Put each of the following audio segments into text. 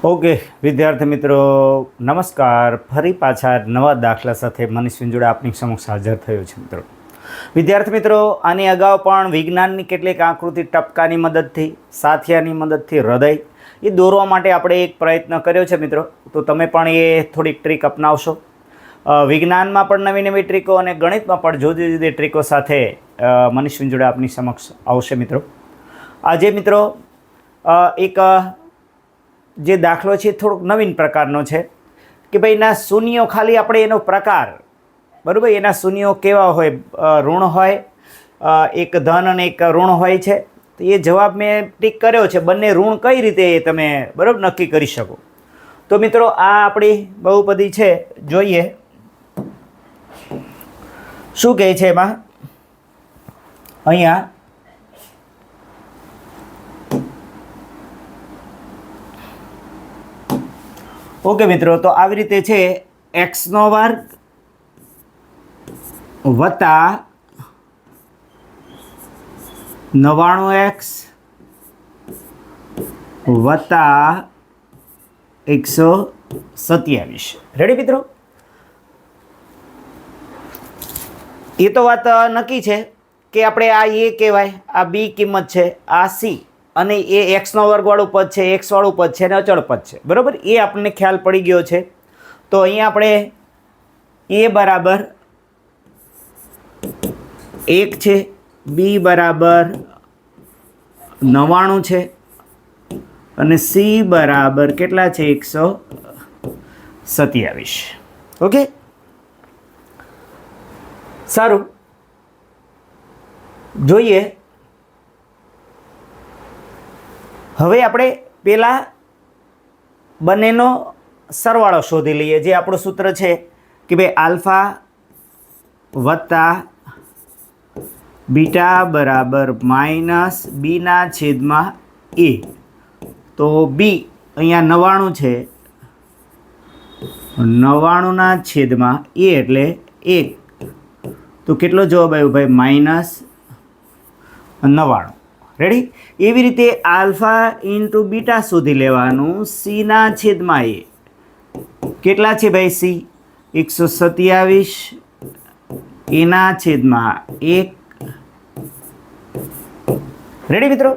Okay વિદ્યાર્થી મિત્રો નમસ્કાર. ફરી પાછા નવા દાખલા સાથે મનીષ વિંજોડા આપની સમક્ષ હાજર થયો છે. મિત્રો વિદ્યાર્થી મિત્રો, આની અગાઉ પણ વિજ્ઞાનની કેટલીક આકૃતિ ટપકાની મદદથી, સાથિયાની મદદથી, હૃદય એ દોરવા માટે આપણે એક પ્રયત્ન કર્યો છે. મિત્રો તો તમે પણ એ થોડીક ટ્રીક અપનાવશો. વિજ્ઞાનમાં પણ નવી નવી ટ્રીકો અને ગણિતમાં પણ જુદી જુદી ટ્રીકો સાથે મનીષ વિંજોડા આપની સમક્ષ આવશે. મિત્રો આજે મિત્રો એક જે દાખલો છે થોડોક નવીન પ્રકારનો છે કે ભાઈ એના શૂન્યો ખાલી આપણે એનો પ્રકાર બરાબર, એના શૂન્યો કેવા હોય, ઋણ હોય, એક ધન અને એક ઋણ હોય છે. તો એ જવાબ મેં ટીક કર્યો છે. બંને ઋણ કઈ રીતે તમે બરાબર નક્કી કરી શકો. તો મિત્રો આ આપણી બહુપદી છે, જોઈએ શું કહે છે એમાં. અહીંયા ઓકે મિત્રો, તો આવી રીતે છે એક્સનો વર્ગ વત્તા 99x વત્તા 127. રેડી મિત્રો? એ તો વાત નક્કી છે કે આપણે આ એ કહેવાય, આ બી કિંમત છે, આ સી, અને એ એક્સનો વર્ગવાળું પદ છે, એક્સ વાળું પદ છે અને અચળ પદ છે. બરાબર, એ આપણને ખ્યાલ પડી ગયો છે. તો અહીંયા આપણે એ બરાબર 1 છે, બી બરાબર 99 છે અને સી બરાબર કેટલા છે? 127. ઓકે, સારું. જોઈએ હવે આપણે પહેલાં બંનેનો સરવાળો શોધી લઈએ. જે આપણું સૂત્ર છે કે ભાઈ આલ્ફા વત્તા બીટા બરાબર માઇનસ બીના છેદમાં એ. તો બી અહીંયા 99 છે, 99ના છેદમાં એ એટલે 1. તો કેટલો જવાબ આવ્યો ભાઈ? -99. રેડી? એવી રીતે આલ્ફા ઇન્ટુ બીટા શોધી લેવાનું. સીના છેદમાં એ કેટલા છે ભાઈ? સી 127, એના છેદમાં 1. રેડી મિત્રો?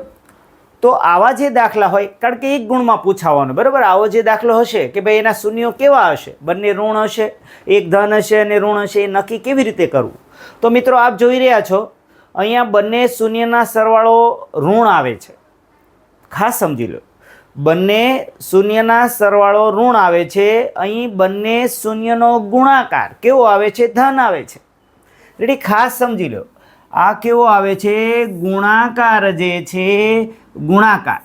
તો આવા જે દાખલા હોય, કારણ કે એક ગુણમાં પૂછાવાનો, બરાબર, આવો જે દાખલો હશે કે ભાઈ એના શૂન્યો કેવા હશે, બંને ઋણ હશે, એક ધન હશે અને ઋણ હશે, એ નક્કી કેવી રીતે કરવું? તો મિત્રો આપ જોઈ રહ્યા છો અહીંયા બંને શૂન્યના સરવાળો ઋણ આવે છે. ખાસ સમજી લો, બંને શૂન્યના સરવાળો ઋણ આવે છે. અહીં બંને શૂન્યનો ગુણાકાર કેવો આવે છે? ધન આવે છે. રેડી? ખાસ સમજી લો, આ કેવો આવે છે? ગુણાકાર જે છે, ગુણાકાર.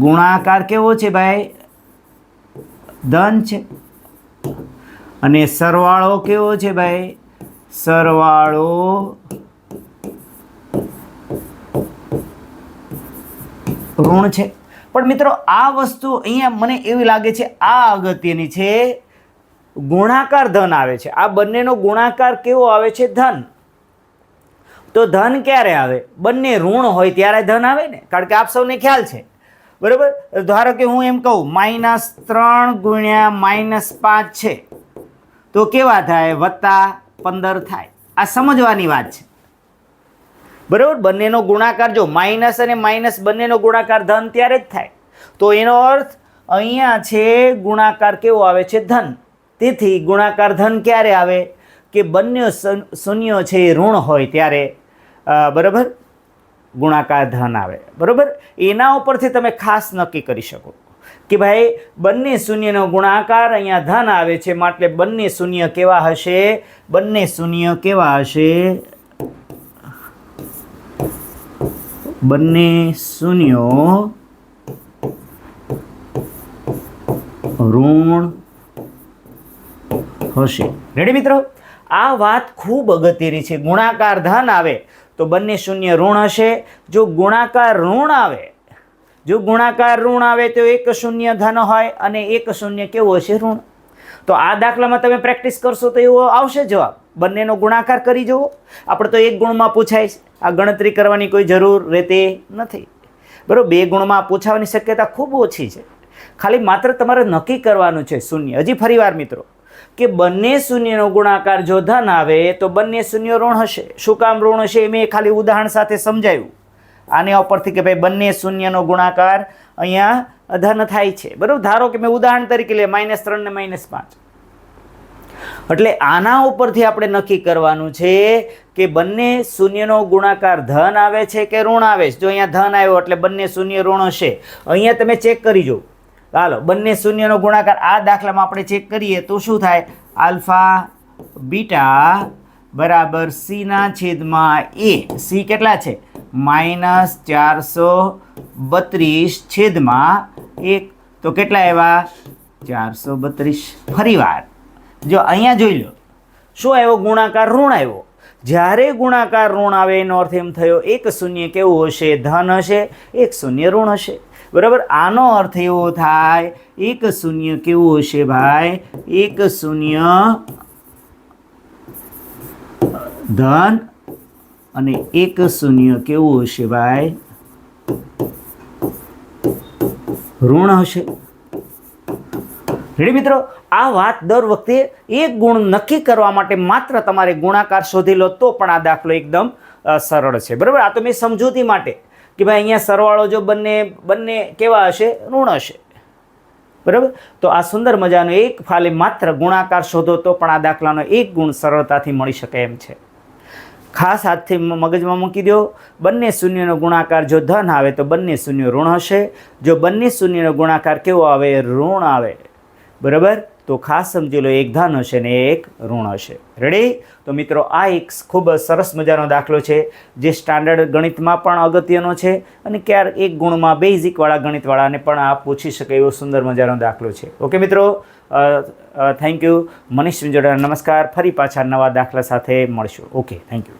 ગુણાકાર કેવો છે ભાઈ? ધન છે. અને સરવાળો કેવો છે ભાઈ? સરવાળો ઋણ છે. પણ મિત્રો આ વસ્તુ અહીંયા મને એવી લાગે છે આ અગત્યની છે, ગુણાકાર ધન આવે છે. આ બંનેનો ગુણાકાર કેવો આવે છે? ધન. તો ધન ક્યારે આવે? બંને ઋણ હોય ત્યારે ધન આવે ને, કારણ કે આપ સૌને ખ્યાલ છે. બરાબર? ધારો કે હું એમ કહું -3 ગુણ્યા -5 છે તો કેવા થાય? +15 થાય. આ સમજવાની વાત છે. બરાબર? બંનેનો ગુણાકાર, જો માઇનસ અને માઇનસ બંનેનો ગુણાકાર ધન ત્યારે જ થાય. તો એનો અર્થ અહીંયા છે ગુણાકાર કેવો આવે છે? ધન. તેથી ગુણાકાર ધન ક્યારે આવે? કે બંને શૂન્યો છે એ ઋણ હોય ત્યારે બરાબર ગુણાકાર ધન આવે. બરાબર? એના ઉપરથી તમે ખાસ નક્કી કરી શકો કે ભાઈ બંને શૂન્યનો ગુણાકાર અહીંયા ધન આવે છે, માટે બંને શૂન્ય કેવા હશે? બંને શૂન્ય કેવા હશે? બંને શૂન્યો ઋણ હશે. રેડી મિત્રો? આ વાત ખૂબ અગત્યની છે. ગુણાકાર ધન આવે તો બંને શૂન્ય ઋણ હશે. જો ગુણાકાર ઋણ આવે, જો ગુણાકાર ઋણ આવે તો એક શૂન્ય ધન હોય અને એક શૂન્ય કેવું હશે? ઋણ. તો આ દાખલામાં તમે પ્રેક્ટિસ કરશો તો એવો આવશે જવાબ. બંનેનો ગુણાકાર કરી જુઓ. આપણે તો એક ગુણમાં પૂછાય છે, આ ગણતરી કરવાની કોઈ જરૂર રહેતી નથી. બરાબર. 2 ગુણમાં પૂછાવાની શક્યતા ખૂબ ઓછી છે. ખાલી માત્ર તમારે નક્કી કરવાનું છે શૂન્ય. હજી ફરીવાર મિત્રો કે બંને શૂન્યનો ગુણાકાર જો ધન આવે તો બંને શૂન્ય ઋણ હશે. શું કામ ઋણ હશે એ મેં ખાલી ઉદાહરણ સાથે સમજાવ્યું. આને ઉપરથી કે ભાઈ બંને શૂન્યનો ગુણાકાર અહીંયા ધન થાય છે. બરાબર. ધારો કે મેં ઉદાહરણ તરીકે લે -3 ને -5. એટલે આના ઉપરથી આપણે નક્કી કરવાનું છે કે બંને શૂન્યનો ગુણાકાર ધન આવે છે કે ઋણ આવે છે. જો અહીંયા ધન આવ્યો એટલે બંને શૂન્ય ઋણ હશે. અહીંયા તમે ચેક કરી જો. ચાલો બંને શૂન્યનો ગુણાકાર આ દાખલામાં આપણે ચેક કરીએ તો શું થાય? આલ્ફા બીટા બરાબર c/a. c કેટલા છે? -432/1. તો કેટલા આવ્યા? 432. ફરીવાર જો અહીંયા જોઈ લો શું આવ્યો? ગુણાકાર ઋણ આવ્યો. જ્યારે ગુણાકાર ઋણ આવે એનો અર્થ એમ થયો એક શૂન્ય કેવું હશે? ધન હશે, એક શૂન્ય ઋણ હશે. બરાબર. આનો અર્થ એવો થાય એક શૂન્ય કેવું હશે ભાઈ? એક શૂન્ય ધન અને એક શૂન્ય કેવું હશે ભાઈ? ઋણ હશે. રેડી મિત્રો? આ વાત દર વખતે એક ગુણ નક્કી કરવા માટે માત્ર તમારે ગુણાકાર શોધી લો તો પણ આ દાખલો એકદમ સરળ છે. બરાબર. આ તો મેં સમજૂતી માટે કે ભાઈ અહીંયા સરવાળો જો બંને કેવા હશે? ઋણ હશે. બરાબર. તો આ સુંદર મજાનો એક ખાલી માત્ર ગુણાકાર શોધો તો પણ આ દાખલાનો એક ગુણ સરળતાથી મળી શકે એમ છે. ખાસ હાથથી મગજમાં મૂકી દો. બંને શૂન્યનો ગુણાકાર જો ધન આવે તો બંને શૂન્ય ઋણ હશે. જો બંને શૂન્યનો ગુણાકાર કેવો આવે? ઋણ આવે. બરાબર. તો ખાસ સમજી લો એક ધન હશે ને એક ઋણ હશે. રેડી? તો મિત્રો આ એક ખૂબ સરસ મજાનો દાખલો છે જે સ્ટાન્ડર્ડ ગણિતમાં પણ અગત્યનો છે અને ક્યારેક એક ગુણમાં બેઝિકવાળા ગણિતવાળાને પણ આ પૂછી શકે એવો સુંદર મજાનો દાખલો છે. ઓકે મિત્રો, થેન્ક યુ. મનીષ વિંજોડા નમસ્કાર. ફરી પાછા નવા દાખલા સાથે મળશું. Okay, thank you.